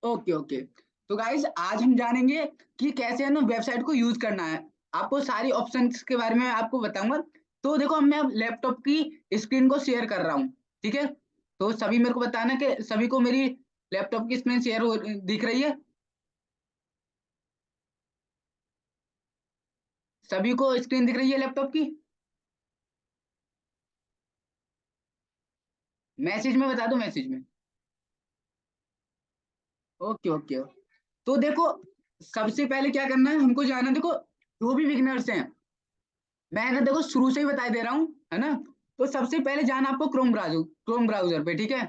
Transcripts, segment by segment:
Okay okay. तो guys आज हम जानेंगे कि कैसे है ना वेबसाइट को यूज करना है। आपको सारी ऑप्शंस के बारे में आपको बताऊंगा। तो देखो मैं अब लैपटॉप की स्क्रीन को शेयर कर रहा हूँ। ठीक है। तो सभी मेरे को बताना कि सभी को मेरी लैपटॉप की स्क्रीन शेयर हो दिख रही है। सभी को स्क्रीन दिख रही है लैपटॉप की। मैसेज में बता दो, मैसेज में। Okay okay. तो देखो सबसे पहले क्या करना है हमको जाना। देखो जो भी बिगिनर्स हैं, मैं ना देखो शुरू से ही बता दे रहा हूँ, है ना। तो सबसे पहले जाना आपको क्रोम ब्राउजर पे। ठीक है।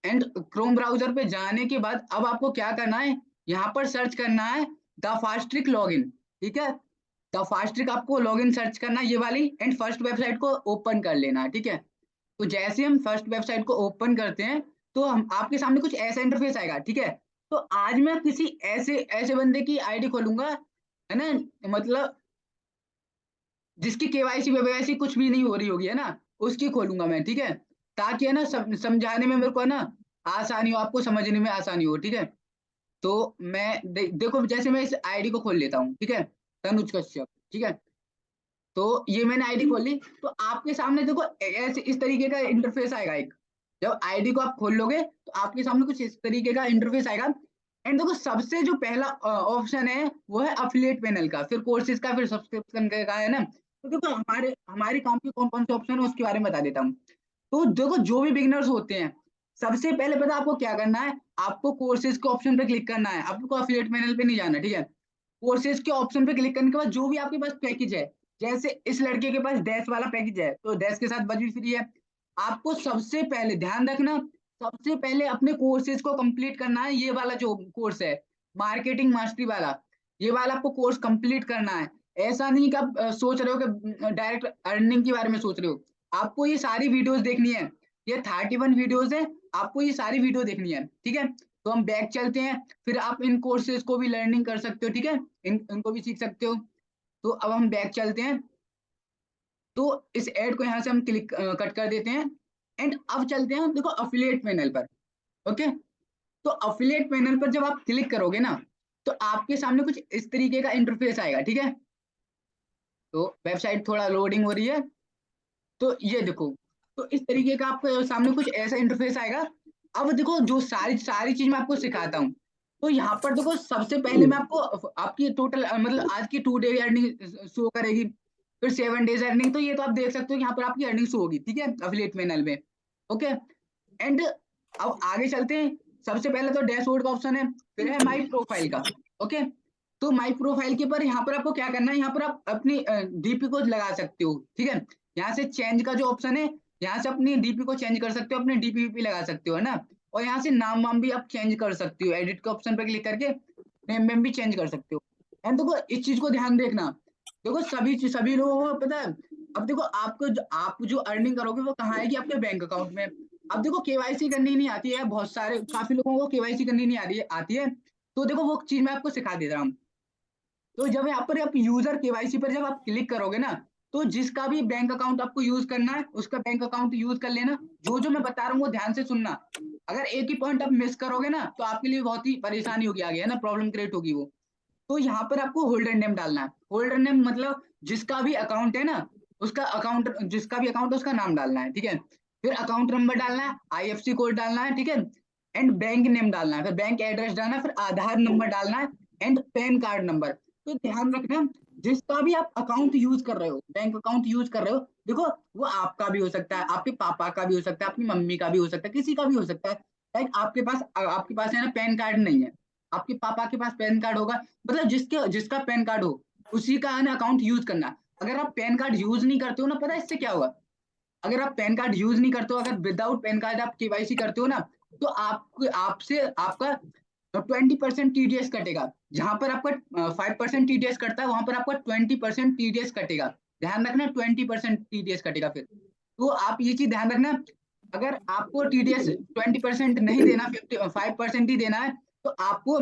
एंड क्रोम ब्राउजर पे जाने के बाद अब आपको क्या करना है, यहाँ पर सर्च करना है द फास्ट्रिक लॉगिन। ठीक है। द फास्ट्रिक आपको लॉगिन सर्च करना है ये वाली, एंड फर्स्ट वेबसाइट को ओपन कर लेना है। ठीक है। तो जैसे हम फर्स्ट वेबसाइट को ओपन करते हैं तो हम आपके सामने कुछ ऐसा इंटरफेस आएगा। ठीक है। तो आज मैं किसी ऐसे ऐसे बंदे की आईडी खोलूंगा, है ना, मतलब जिसकी केवाईसी वेवाईसी कुछ भी नहीं हो रही होगी, है ना, उसकी खोलूंगा मैं। ठीक है। ताकि है ना समझाने में मेरे को है ना आसानी हो, आपको समझने में आसानी हो। ठीक है। तो मैं देखो जैसे मैं इस आईडी को खोल लेता हूँ। ठीक है। तनुज कश्यप। ठीक है। तो ये मैंने आईडी खोल ली। तो आपके सामने देखो ऐसे इस तरीके का इंटरफेस आएगा एक। जब आईडी को आप खोल लोगे तो आपके सामने कुछ इस तरीके का इंटरफेस आएगा। एंड देखो सबसे जो पहला ऑप्शन है वो है अफिलिएट पैनल का, फिर कोर्सेज का, फिर सब्सक्रिप्शन का, है ना। तो देखो हमारे हमारे काम के कौन कौन से ऑप्शन है उसके बारे में बता देता हूँ। तो देखो जो भी बिगिनर्स होते हैं, सबसे पहले पता आपको क्या करना है, आपको कोर्सेज के ऑप्शन पे क्लिक करना है, आपको अफिलिएट पैनल पे नहीं जाना। ठीक है। कोर्सेज के ऑप्शन पे क्लिक करने के बाद जो भी आपके पास पैकेज है, जैसे इस लड़के के पास डैश वाला पैकेज है तो डैश के साथ बच भी फ्री है। आपको सबसे पहले ध्यान रखना, सबसे पहले अपने कोर्सेज को कंप्लीट करना है। ये वाला जो कोर्स है मार्केटिंग मास्टरी वाला, ये वाला आपको कोर्स कंप्लीट करना है। ऐसा नहीं कि आप सोच रहे हो कि डायरेक्ट अर्निंग के बारे में सोच रहे हो। आपको ये सारी वीडियोस देखनी है। ये 31 वीडियोस है, आपको ये सारी वीडियो देखनी है। ठीक है। तो हम बैक चलते हैं, फिर आप इन कोर्सेज को भी लर्निंग कर सकते हो। ठीक है। इनको भी सीख सकते हो। तो अब हम बैक चलते हैं। तो इस ऐड को यहाँ से हम क्लिक कट कर देते हैं। एंड अब चलते हैं देखो अफिलिएट पैनल पर। ओके। तो अफिलिएट पैनल पर जब आप क्लिक करोगे ना तो आपके सामने कुछ इस तरीके का इंटरफेस आएगा। ठीक है। तो वेबसाइट थोड़ा लोडिंग हो रही है। तो ये देखो, तो इस तरीके का आपके सामने कुछ ऐसा इंटरफेस आएगा। अब देखो जो सारी सारी चीज मैं आपको सिखाता हूँ। तो यहाँ पर देखो सबसे पहले मैं आपको आपकी टोटल मतलब आज की 2 डे अर्निंग शो करेगी, फिर 7 डेज अर्निंग। तो ये तो आप देख सकते हो यहाँ पर आपकी अर्निंग शो होगी। ठीक है, अफिलिएट पैनल में। ओके। एंड अब आगे चलते हैं। सबसे पहले तो डैशबोर्ड का ऑप्शन है, फिर है माई प्रोफाइल का। ओके। तो माई प्रोफाइल के पर यहाँ पर आपको क्या करना है, यहाँ पर आप अपनी डीपी को लगा सकते हो। ठीक है। यहाँ से चेंज का जो ऑप्शन है, यहाँ से अपनी डीपी को चेंज कर सकते हो, अपने डीपी लगा सकते हो, है ना। और यहाँ से नाम वाम भी आप चेंज कर सकते हो, एडिट के ऑप्शन पर क्लिक करके नेम वेम भी चेंज कर सकते हो। एंड देखो इस चीज को ध्यान देखना। देखो सभी लोगों को पता है। अब देखो आप जो अर्निंग करोगे वो कहाँ आएगी, आपके बैंक अकाउंट में। अब देखो केवाईसी करनी नहीं आती है, बहुत सारे काफी लोगों को केवाईसी करनी नहीं आती है। तो देखो वो चीज मैं आपको सिखा दे रहा हूँ। तो जब यहाँ पर आप यूजर केवाईसी पर जब आप क्लिक करोगे ना, तो जिसका भी बैंक अकाउंट आपको यूज करना है उसका बैंक अकाउंट यूज कर लेना। जो जो मैं बता रहा हूँ वो ध्यान से सुनना। अगर एक ही पॉइंट आप मिस करोगे ना तो आपके लिए बहुत ही परेशानी होगी, आगे, है ना, प्रॉब्लम क्रिएट होगी वो। तो यहाँ पर आपको होल्डर नेम डालना है। होल्डर नेम मतलब जिसका भी अकाउंट है ना, उसका अकाउंट, जिसका भी अकाउंट है उसका नाम डालना है। ठीक है। फिर अकाउंट नंबर डालना है, आईएफसी कोड डालना है। ठीक है। एंड बैंक नेम डालना है, फिर बैंक एड्रेस डालना है, फिर आधार नंबर डालना है, एंड पैन कार्ड नंबर। तो ध्यान रखना, जिसका भी आप अकाउंट यूज कर रहे हो, बैंक अकाउंट यूज कर रहे हो, देखो वो आपका भी हो सकता है, आपके पापा का भी हो सकता है, अपनी मम्मी का भी हो सकता है, किसी का भी हो सकता है। लाइक आपके पास है ना पैन कार्ड नहीं है, आपके पापा के पास पैन कार्ड होगा, मतलब जिसका पैन कार्ड हो उसी का है ना अकाउंट यूज करना। अगर आप पैन कार्ड यूज नहीं करते हो ना, पता है इससे क्या होगा। अगर आप पैन कार्ड यूज नहीं करते हो, अगर विदाउट पैन कार्ड आप केवाईसी करते हो ना, तो आपसे आपका 20% टीडीएस कटेगा। जहां पर आपका 5% टीडीएस कटता है, वहां पर आपका 20% टीडीएस कटेगा। ध्यान रखना, 20% टीडीएस कटेगा फिर। तो आप ये चीज ध्यान रखना। अगर आपको टीडीएस 20% नहीं देना, 5% ही देना है, तो आपको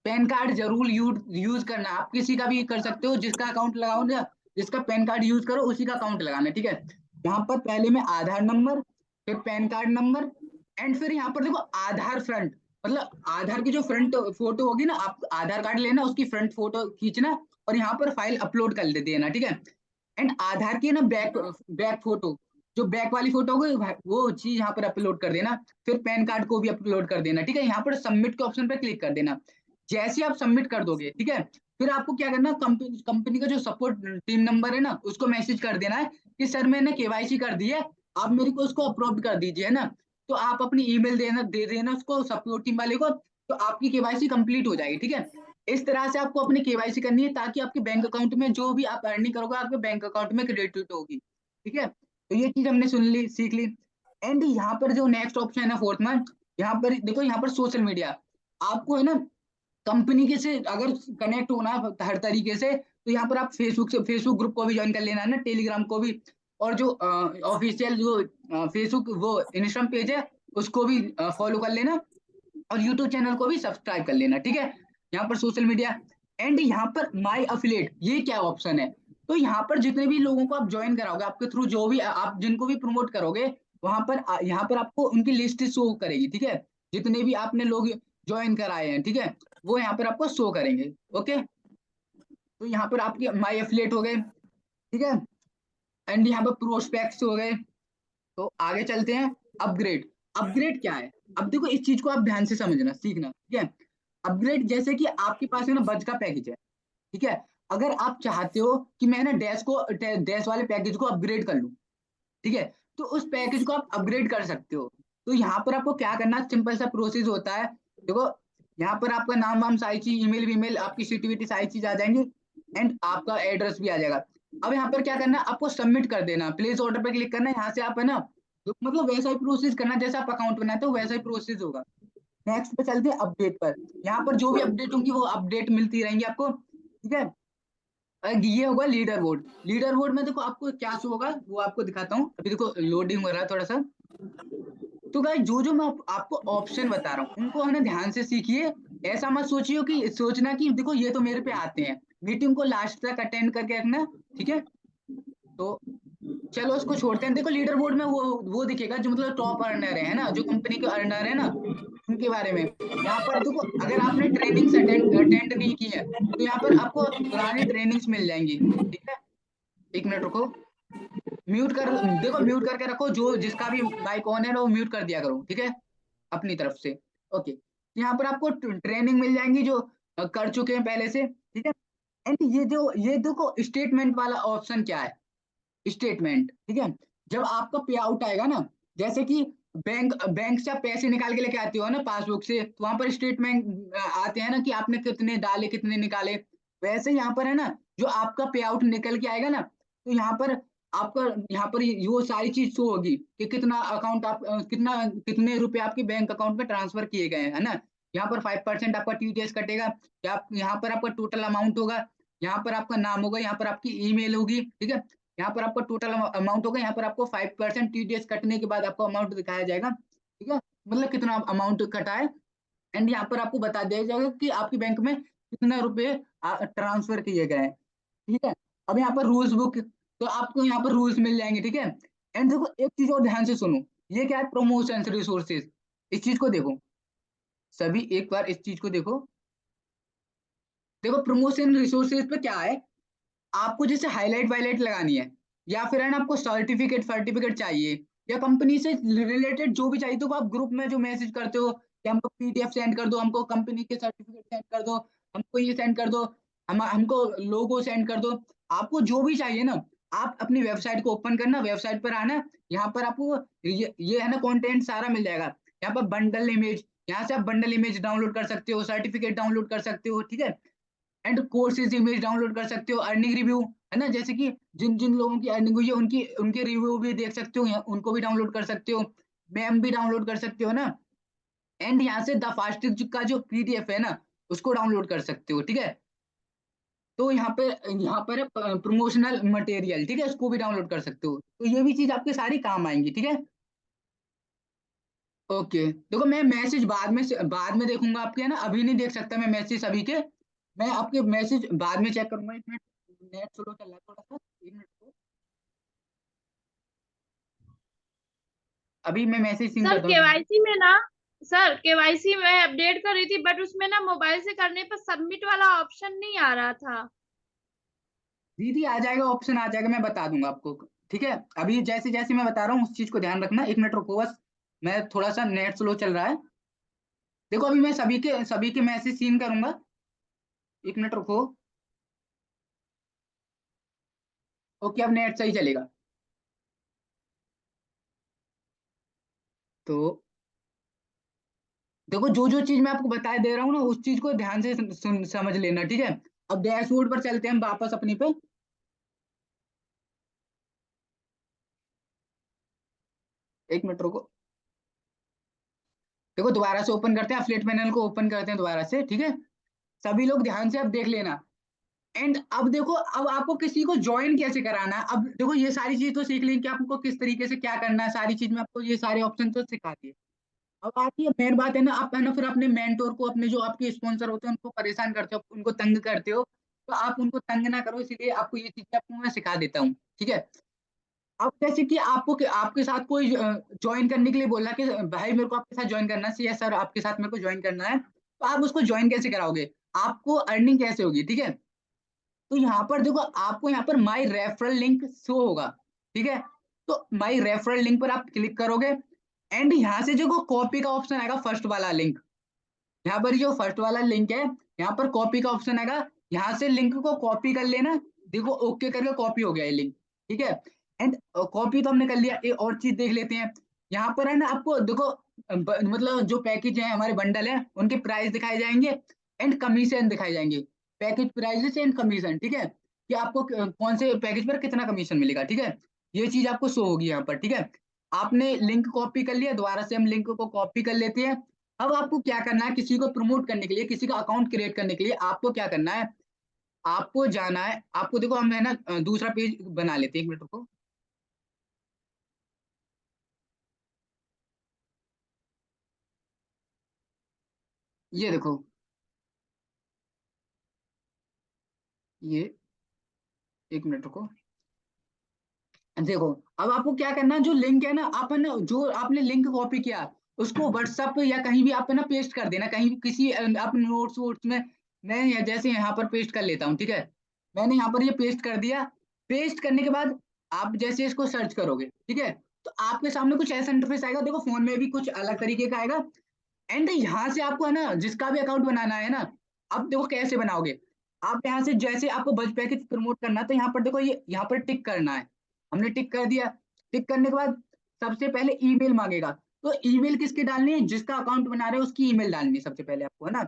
पैन कार्ड जरूर यूज करना। आप किसी का भी कर सकते हो, जिसका अकाउंट लगाओ ना, जिसका पैन कार्ड यूज करो उसी का अकाउंट लगाना। ठीक है। यहाँ पर पहले में आधार नंबर, फिर पैन कार्ड नंबर, एंड फिर यहाँ पर देखो आधार फ्रंट। मतलब आधार की जो फ्रंट फोटो होगी ना, आप आधार कार्ड लेना, उसकी फ्रंट फोटो खींचना और यहाँ पर फाइल अपलोड कर देना, ठीक है। एंड आधार की ना बैक बैक फोटो, जो बैक वाली फोटो होगी वो चीज यहाँ पर अपलोड कर देना। फिर पैन कार्ड को भी अपलोड कर देना, ठीक है। यहाँ पर सबमिट के ऑप्शन पर क्लिक कर देना। जैसे आप सबमिट कर दोगे, ठीक है, फिर आपको क्या करना, कंपनी का जो सपोर्ट टीम नंबर है ना, उसको मैसेज कर देना है कि सर मैंने केवाईसी कर दी है, आप मेरे को उसको अप्रूव कर दीजिए, है ना। तो आप अपनी ईमेल दे देना उसको, सपोर्ट टीम वाले को, तो आपकी केवाईसी कंप्लीट हो जाएगी, ठीक है। इस तरह से आपको अपनी केवाईसी करनी है, ताकि आपके बैंक अकाउंट में जो भी आप अर्निंग करोगे आपके बैंक अकाउंट में क्रेडिट होगी, ठीक है। तो ये चीज हमने सुन ली, सीख ली। एंड यहाँ पर जो नेक्स्ट ऑप्शन है ना, फोर्थ में, यहाँ पर देखो, यहाँ पर सोशल मीडिया आपको है ना, कंपनी के से अगर कनेक्ट होना है हर तरीके से, तो यहाँ पर आप फेसबुक ग्रुप को भी ज्वाइन कर लेना है ना, टेलीग्राम को भी, और जो ऑफिशियल जो फेसबुक वो इंस्टाग्राम पेज है उसको भी फॉलो कर लेना, और यूट्यूब चैनल को भी सब्सक्राइब कर लेना, ठीक है। यहाँ पर सोशल मीडिया। एंड यहाँ पर माई अफिलिएट, ये क्या ऑप्शन है, तो यहाँ पर जितने भी लोगों को आप ज्वाइन कराओगे आपके थ्रू, जो भी आप जिनको भी प्रमोट करोगे, वहां पर यहाँ पर आपको उनकी लिस्ट शो करेगी, ठीक है। जितने भी आपने लोग ज्वाइन कराए हैं, ठीक है, वो यहाँ पर आपको शो करेंगे। ओके, तो यहाँ पर आपके माई एफिलिएट हो गए, ठीक है। एंड यहाँ पर प्रोस्पेक्ट्स हो गए। तो आगे चलते हैं। अपग्रेड, अपग्रेड क्या है, अब देखो इस चीज को आप ध्यान से समझना, सीखना, ठीक है। अपग्रेड जैसे कि आपके पास है ना बज का पैकेज है, ठीक है। अगर आप चाहते हो कि मैं ना डैश वाले पैकेज को अपग्रेड कर लूं, ठीक है, तो उस पैकेज को आप अपग्रेड कर सकते हो। तो यहाँ पर आपको क्या करना, सिंपल सा प्रोसेस होता है। देखो, यहाँ पर आपका नाम वाम सारी चीज, ईमेल वीमेल, आपकी सिटीविटी सारी चीज आ जाएंगी, एंड आपका एड्रेस भी आ जाएगा। अब यहाँ पर क्या करना है, आपको सबमिट कर देना, प्लेस ऑर्डर पर क्लिक करना है। यहाँ से आप है ना, मतलब वैसा ही प्रोसेस करना जैसा आप अकाउंट बनाते हो, वैसा ही प्रोसेस होगा। नेक्स्ट पे चलते हैं अपडेट पर। यहाँ पर जो भी अपडेट होंगी वो अपडेट मिलती रहेंगी आपको, ठीक है। ये होगा लीडर बोर्ड। लीडर बोर्ड में देखो आपको क्या शो होगा, वो आपको दिखाता हूँ। अभी देखो लोडिंग हो रहा है थोड़ा सा। तो गाइस, जो जो मैं आपको ऑप्शन बता रहा हूँ उनको है ना ध्यान से सीखिए। ऐसा मत सोचिए कि सोचना कि देखो ये तो मेरे पे आते हैं। मीटिंग को लास्ट तक अटेंड करके रखना, ठीक है। तो चलो उसको छोड़ते हैं। देखो लीडर बोर्ड में वो दिखेगा जो मतलब टॉप अर्नर है ना, जो कंपनी के अर्नर है ना, उनके बारे में। यहाँ पर देखो, अगर आपने ट्रेनिंग्स अटेंड अटेंड नहीं की है, तो यहाँ पर आपको पुरानी ट्रेनिंग्स मिल जाएंगी, ठीक है। एक मिनट रुको, म्यूट कर, देखो म्यूट करके रखो, जो जिसका भी माइक ऑन है ना वो म्यूट कर दिया करो, ठीक है, अपनी तरफ से। ओके, यहाँ पर आपको ट्रेनिंग मिल जाएंगी जो कर चुके हैं पहले से, ठीक है। एंड ये देखो स्टेटमेंट वाला ऑप्शन क्या है, स्टेटमेंट, ठीक है। जब आपका पे आउट आएगा ना, जैसे कि बैंक से आप पैसे निकाल के लेके आते हो ना पासबुक से, तो वहां पर स्टेटमेंट आते हैं ना कि आपने कितने डाले कितने निकाले। वैसे यहाँ पर है ना, जो आपका पे आउट निकल के आएगा ना, तो यहाँ पर आपका, यहाँ पर वो सारी चीज शो होगी कि कितना अकाउंट आप कितने रुपए आपके बैंक अकाउंट में ट्रांसफर किए गए हैं, है ना। यहाँ पर 5% आपका टीडीएस कटेगा, यहाँ पर आपका टोटल अमाउंट होगा, यहाँ पर आपका नाम होगा, यहाँ पर आपकी ईमेल होगी, ठीक है। यहाँ पर आपका टोटल अमाउंट होगा, यहाँ पर आपको 5% टीडीएस कटने के बाद आपको अमाउंट दिखाया जाएगा, ठीक है, मतलब कितना अमाउंट कटा है। एंड यहाँ पर आपको बता दिया जाएगा कि आपके बैंक में कितना रुपए ट्रांसफर किए गए हैं, ठीक है। अब यहाँ पर रूल्स बुक, तो आपको यहाँ पर रूल्स मिल जाएंगे, ठीक है। एंड देखो एक चीज और ध्यान से सुनो, ये क्या है, प्रमोशन रिसोर्सेज। इस चीज को देखो, सभी एक बार इस चीज को देखो। देखो प्रमोशन रिसोर्सेज पे क्या है, आपको जैसे हाईलाइट वाईलाइट लगानी है, या फिर है ना आपको सर्टिफिकेट सर्टिफिकेट चाहिए, या कंपनी से रिलेटेड जो भी चाहिए, तो आप ग्रुप में जो मैसेज करते हो कि हमको पीडीएफ सेंड कर दो, हमको कंपनी के सर्टिफिकेट सेंड कर दो, हमको ये सेंड कर दो, हमको लोगो सेंड कर दो। आपको जो भी चाहिए ना, आप अपनी वेबसाइट को ओपन करना, वेबसाइट पर आना, यहाँ पर आपको ये है ना कंटेंट सारा मिल जाएगा। यहाँ पर बंडल इमेज, यहाँ से आप बंडल इमेज डाउनलोड कर सकते हो, सर्टिफिकेट डाउनलोड कर सकते हो, ठीक है। एंड कोर्सेज इमेज डाउनलोड कर सकते हो, अर्निंग रिव्यू, है ना, जैसे कि जिन जिन लोगों की अर्निंग हुई है उनकी उनके रिव्यू भी देख सकते हो, उनको भी डाउनलोड कर सकते हो, मैम भी डाउनलोड कर सकते हो ना। एंड यहाँ से द फास्टिक का जो पीडीएफ है ना, उसको डाउनलोड कर सकते हो, ठीक है। तो यहाँ पर प्रमोशनल मटेरियल, ठीक है, उसको भी डाउनलोड कर सकते हो। तो ये भी चीज आपके सारी काम आएंगी, ठीक है। ओके, देखो मैं मैसेज बाद में देखूंगा आपके, है ना, अभी नहीं देख सकता मैं मैसेज अभी के। मैं आपके मैसेज बाद में चेक करूंगा। एक मिनट, नेट स्लो चल रहा है थोड़ा सा, एक मिनट को। अभी मैं मैसेज सीन सर करता हूँ। केवाईसी में ना, सर केवाईसी मैं अपडेट कर रही थी, बट उसमें ना मोबाइल से करने पर सबमिट वाला ऑप्शन नहीं आ रहा था। दीदी आ जाएगा, ऑप्शन आ जाएगा, मैं बता दूंगा आपको। ठीक है, अभी जैसे जैसे मैं बता रहा हूँ उस चीज को ध्यान रखना। 1 मिनट रुको बस, मैं थोड़ा सा नेट स्लो चल रहा है। देखो अभी मैं सभी के मैसेज सीन करूंगा। 1 मिनट रुको। ओके, अब नेट सही चलेगा। तो देखो जो जो चीज मैं आपको बता दे रहा हूँ ना, उस चीज को ध्यान से समझ लेना, ठीक है। अब डैशबोर्ड पर चलते हैं हम वापस अपनी पे। 1 मिनट रुको। देखो दोबारा से ओपन करते हैं, फ्लेट पैनल को ओपन करते हैं दोबारा से, ठीक है। सभी लोग ध्यान से अब देख लेना। एंड अब देखो, अब आपको किसी को ज्वाइन कैसे कराना है। अब देखो ये सारी चीज तो सीख लें कि आपको किस तरीके से क्या करना है, सारी चीज में आपको ये सारे ऑप्शन तो सिखा दिए। अब आती है मेन बात, है ना, आप है ना फिर अपने मेंटोर को, अपने जो आपके स्पॉन्सर होते हैं उनको परेशान करते हो, उनको तंग करते हो। तो आप उनको तंग ना करो, इसलिए आपको ये चीजें आपको मैं सिखा देता हूँ, ठीक है। अब जैसे कि आपके साथ कोई ज्वाइन करने के लिए बोला कि भाई मेरे को आपके साथ ज्वाइन करना है, सर आपके साथ मेरे को ज्वाइन करना है, तो आप उसको ज्वाइन कैसे कराओगे, आपको अर्निंग कैसे होगी, ठीक है। तो यहाँ पर देखो, आपको यहाँ पर माई रेफरल लिंक शो होगा, ठीक है। तो माई रेफरल लिंक पर आप क्लिक करोगे, एंड यहाँ से जो कॉपी का ऑप्शन आएगा, फर्स्ट वाला लिंक, यहाँ पर जो फर्स्ट वाला लिंक है, यहाँ पर कॉपी का ऑप्शन आएगा, यहाँ से लिंक को कॉपी कर लेना। देखो ओके करके कॉपी हो गया ये लिंक, ठीक है। एंड कॉपी तो हमने कर लिया, एक और चीज देख लेते हैं। यहाँ पर है ना, आपको देखो मतलब जो पैकेज है हमारे बंडल है उनके प्राइस दिखाए जाएंगे, एंड कमीशन दिखाए जाएंगे। पैकेज प्राइसेस एंड कमीशन, ठीक है, कि आपको कौन से पैकेज पर कितना कमीशन मिलेगा, ठीक है। ये चीज आपको शो होगी यहाँ पर, ठीक है। आपने लिंक कॉपी कर लिया, दोबारा से हम लिंक को कॉपी कर लेते हैं। अब आपको क्या करना है, किसी को प्रमोट करने के लिए, किसी का अकाउंट क्रिएट करने के लिए आपको क्या करना है, आपको जाना है, आपको देखो हम है ना दूसरा पेज बना लेते हैं, 1 मिनट रुको। ये देखो, ये 1 मिनट रुको। देखो अब आपको क्या करना है, जो लिंक है ना, आप है ना जो आपने लिंक कॉपी किया उसको व्हाट्सएप पे या कहीं भी आप है ना पेस्ट कर देना, कहीं भी किसी अपने नोट्स वोट्स में। मैं जैसे यहाँ पर पेस्ट कर लेता हूँ, ठीक है। मैंने यहाँ पर ये पेस्ट कर दिया। पेस्ट करने के बाद आप जैसे इसको सर्च करोगे, ठीक है, तो आपके सामने कुछ ऐसा इंटरफेस आएगा। देखो फोन में भी कुछ अलग तरीके का आएगा। एंड यहाँ से आपको है ना जिसका भी अकाउंट बनाना है ना, अब देखो कैसे बनाओगे। आप यहाँ से जैसे आपको बज पैकेज प्रमोट करना है, तो यहाँ पर देखो ये यहाँ पर टिक करना है। हमने टिक कर दिया। टिक करने के बाद सबसे पहले ईमेल मांगेगा। तो ईमेल किसकी डालनी है, जिसका अकाउंट बना रहे हो उसकी ईमेल डालनी है सबसे पहले आपको, है ना।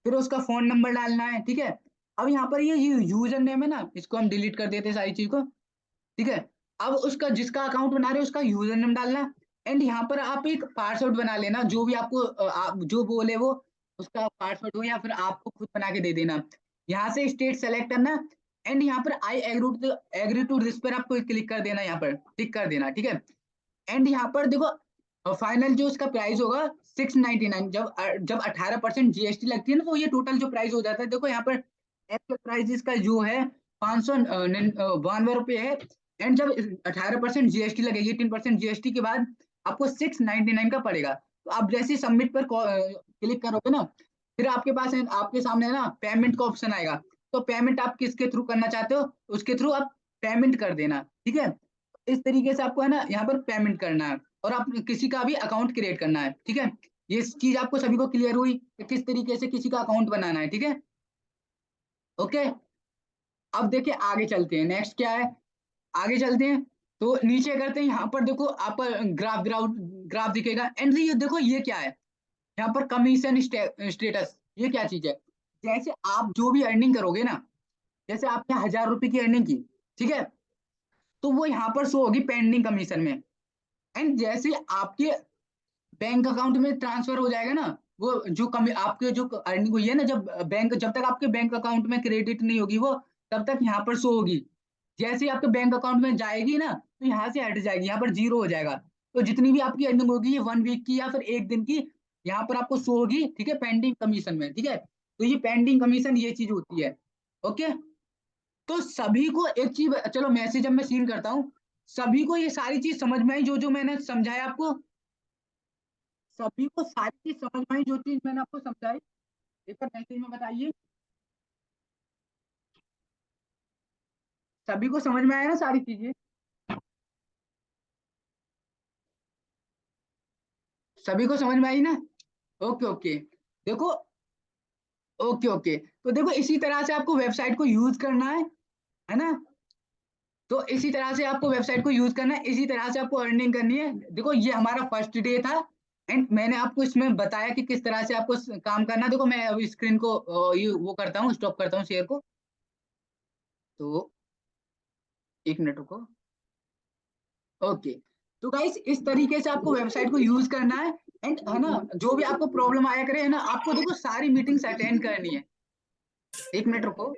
फिर उसका फोन नंबर डालना है, ठीक है। अब यहाँ पर ये यूजर नेम है ना, इसको हम डिलीट कर देते हैं सारी चीज को, ठीक है। अब उसका जिसका अकाउंट बना रहे हो उसका यूजर नेम डालना। एंड यहाँ पर आप एक पासवर्ड बना लेना, जो भी आपको आप जो बोले वो उसका पासवर्ड हो, या फिर आपको खुद बना के दे देना। यहाँ से स्टेट सेलेक्ट करना। एंड यहाँ पर आई एग्री टू दिस पर आपको क्लिक कर देना, यहाँ पर टिक कर देना, ठीक है। एंड यहाँ पर देखो फाइनल जो इसका प्राइस होगा 699, जब 18% जीएसटी लगती है ना, तो ये टोटल जो प्राइस हो जाता है। देखो यहाँ पर एक्चुअल प्राइस इसका जो है 592 रुपये है। एंड जब 18% जीएसटी लगेगी, 18% जीएसटी के बाद आपको 699 का पड़ेगा। तो आप जैसे सबमिट पर क्लिक करोगे ना, फिर आपके पास है, आपके सामने है ना पेमेंट का ऑप्शन आएगा। तो पेमेंट आप किसके थ्रू करना चाहते हो, उसके थ्रू आप पेमेंट कर देना, ठीक है। इस तरीके से आपको है ना यहाँ पर पेमेंट करना है, और आप किसी का भी अकाउंट क्रिएट करना है, ठीक है। ये चीज आपको सभी को क्लियर हुई कि किस तरीके से किसी का अकाउंट बनाना है, ठीक है। ओके, अब देखिए आगे चलते हैं, नेक्स्ट क्या है, आगे चलते हैं। तो नीचे करते हैं, यहाँ पर देखो आप ग्राफ ग्राफ ग्राफ दिखेगा। एंड ये देखो ये क्या है, यहाँ पर कमीशन स्टेटस, ये क्या चीज है। जैसे आप जो भी अर्निंग करोगे ना, जैसे आपने 1000 रुपए की अर्निंग की, ठीक है, तो वो यहाँ पर शो होगी पेंडिंग कमीशन में। एंड जैसे आपके बैंक अकाउंट में ट्रांसफर हो जाएगा ना, वो जो कमी आपके जो अर्निंग हुई है ना, जब तक आपके बैंक अकाउंट में क्रेडिट नहीं होगी वो, तब तक यहाँ पर शो होगी। जैसे ही आपके बैंक अकाउंट में जाएगी ना, तो यहाँ से हट जाएगी, यहाँ पर जीरो हो जाएगा। तो जितनी भी आपकी अर्निंग होगी, ये 1 वीक की या फिर 1 दिन की, यहाँ पर आपको शो होगी, ठीक है, पेंडिंग कमीशन में, ठीक है। तो ये पेंडिंग कमीशन ये चीज होती है। ओके, तो सभी को एक चीज, चलो मैसेज अब मैं सीन करता हूँ। सभी को ये सारी चीज समझ में आई जो जो मैंने समझाया आपको, सभी को सारी चीज समझ में आई, जो चीज मैंने आपको समझाई एक बार मैसेज में बताइए। सभी को समझ में आया ना सारी चीजें? सभी को समझ में आई ना? Okay okay. देखो, ओके ओके, तो देखो इसी तरह से आपको वेबसाइट को यूज करना है ना? तो इसी तरह से आपको वेबसाइट को यूज करना है, इसी तरह से आपको अर्निंग करनी है। देखो ये हमारा फर्स्ट डे था एंड मैंने आपको इसमें बताया कि किस तरह से आपको काम करना है। देखो मैं अभी स्क्रीन को वो करता हूँ, स्टॉप करता हूँ शेयर को। तो एक मिनट रुको। ओके, तो गाइस इस तरीके से आपको वेबसाइट को यूज करना है ना? जो भी आपको प्रॉब्लम आया करे है ना, आपको देखो सारी मीटिंग्स अटेंड करनी है। एक मिनट रुको।